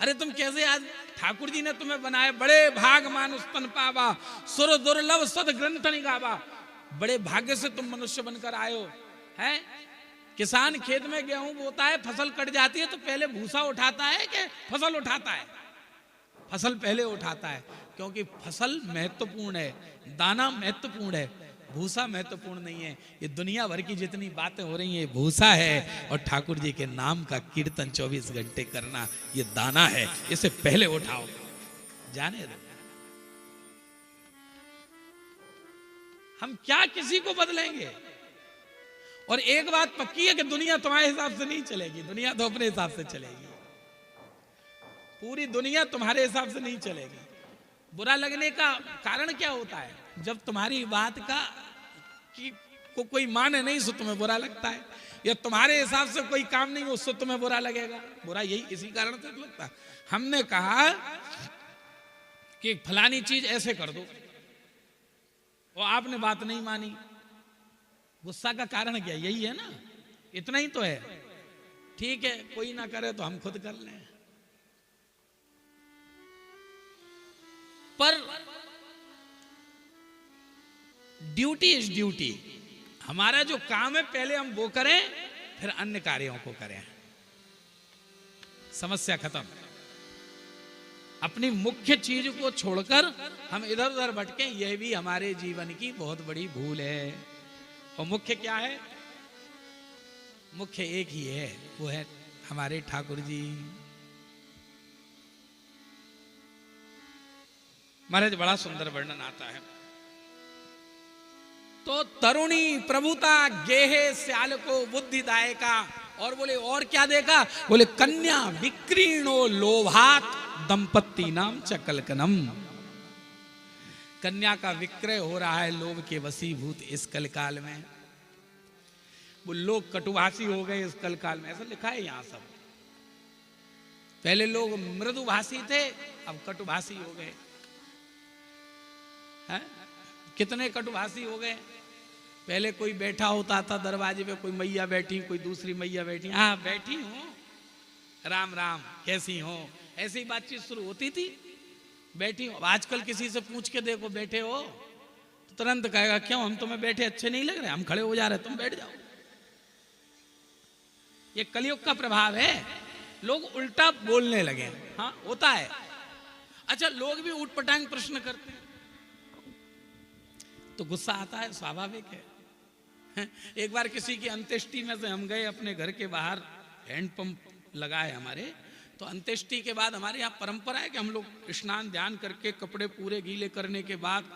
अरे तुम कैसे आज ठाकुर जी ने तुम्हें बनाए, बड़े भाग मानुष तन पावा, सुर दुर्लभ सद ग्रंथ निगावा। बड़े भाग्य से तुम मनुष्य बनकर आए हो। है किसान खेत में गेहूं बोता है, फसल कट जाती है तो पहले भूसा उठाता है कि फसल उठाता है? फसल पहले उठाता है, क्योंकि फसल महत्वपूर्ण है, दाना महत्वपूर्ण है, भूसा महत्वपूर्ण नहीं है। ये दुनिया भर की जितनी बातें हो रही हैं ये भूसा है, और ठाकुर जी के नाम का कीर्तन 24 घंटे करना ये दाना है। इसे पहले उठाओ, जाने दो। हम क्या किसी को बदलेंगे? और एक बात पक्की है कि दुनिया तुम्हारे हिसाब से नहीं चलेगी, दुनिया तो अपने हिसाब से चलेगी। पूरी दुनिया तुम्हारे हिसाब से नहीं चलेगी। बुरा लगने का कारण क्या होता है? जब तुम्हारी बात का को कोई माने नहीं सो तुम्हें बुरा लगता है, या तुम्हारे हिसाब से कोई काम नहीं हो उससे तुम्हें बुरा लगेगा। बुरा यही इसी कारण से लगता है। हमने कहा कि फलानी चीज ऐसे कर दो और आपने बात नहीं मानी, गुस्सा का कारण क्या? यही है ना, इतना ही तो है। ठीक है, कोई ना करे तो हम खुद कर लें, पर ड्यूटी इज ड्यूटी। हमारा जो काम है पहले हम वो करें, फिर अन्य कार्यों को करें। समस्या खत्म। अपनी मुख्य चीज को छोड़कर हम इधर उधर भटके, यह भी हमारे जीवन की बहुत बड़ी भूल है। और मुख्य क्या है? मुख्य एक ही है, वो है हमारे ठाकुर जी। महाराज बड़ा सुंदर वर्णन आता है। तो तरुणी प्रभुता गेहे श्याल को बुद्धिदायका, और बोले और क्या देखा? बोले कन्या विक्रीणो लोभात दंपत्ति नाम चकलकनम। कन्या का विक्रय हो रहा है लोभ के वशीभूत इस कलकाल में। वो लोग कटुभाषी हो गए इस कलकाल में, ऐसा लिखा है यहां सब। पहले लोग मृदुभाषी थे, अब कटुभाषी हो गए हैं। कितने कटुभाषी हो गए। पहले कोई बैठा होता था दरवाजे पे, कोई मैया बैठी, कोई दूसरी मैया बैठी, हाँ बैठी हूं, राम राम, कैसी हो, ऐसी बातचीत शुरू होती थी। बैठी हो। आजकल किसी से पूछ के देखो बैठे हो तो तुरंत कहेगा क्यों, हम तुम्हें बैठे अच्छे नहीं लग रहे, हम खड़े हो जा रहे, तुम बैठ जाओ। ये कलयुग का प्रभाव है, लोग उल्टा बोलने लगे। हाँ होता है। अच्छा, लोग भी ऊटपटांग प्रश्न करते हैं तो गुस्सा आता है, स्वाभाविक है। एक बार किसी की अंत्येष्टि में से हम गए, अपने घर के बाहर हैंडपंप लगा है हमारे, तो अंत्येष्टि के बाद हमारे यहाँ परंपरा है कि हम लोग स्नान ध्यान करके कपड़े पूरे गीले करने के बाद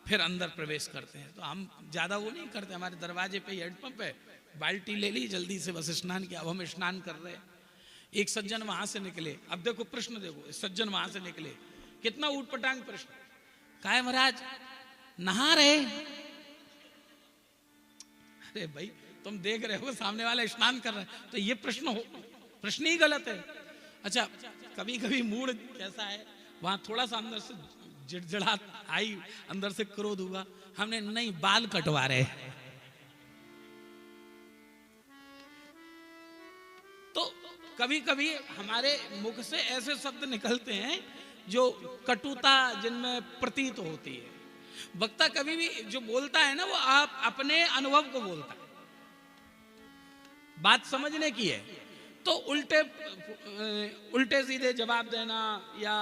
फिर अंदर प्रवेश करते हैं। तो हम ज्यादा वो नहीं करते, हमारे दरवाजे पे हैंडपंप है, बाल्टी ले ली, जल्दी से बस स्नान किया। अब हम स्नान कर रहे हैं, एक सज्जन वहां से निकले। अब देखो प्रश्न देखो, सज्जन वहां से निकले, कितना ऊटपटांग प्रश्न। कहा है महाराज नहा रहे? अरे भाई तुम देख रहे हो सामने वाला स्नान कर रहा है, तो ये प्रश्न ही गलत है। अच्छा, कभी कभी मूड कैसा है, वहां थोड़ा सा अंदर से जिड़जिड़ाहट आई, अंदर से क्रोध हुआ, हमने नहीं बाल कटवा रहे। तो कभी कभी हमारे मुख से ऐसे शब्द निकलते हैं जो कटुता जिनमें प्रतीत होती है। वक्ता कभी भी जो बोलता है ना, वो आप अपने अनुभव को बोलता है, बात समझने की है। तो उल्टे सीधे जवाब देना, या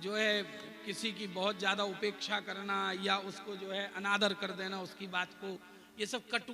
जो है किसी की बहुत ज्यादा उपेक्षा करना, या उसको जो है अनादर कर देना उसकी बात को, ये सब कटु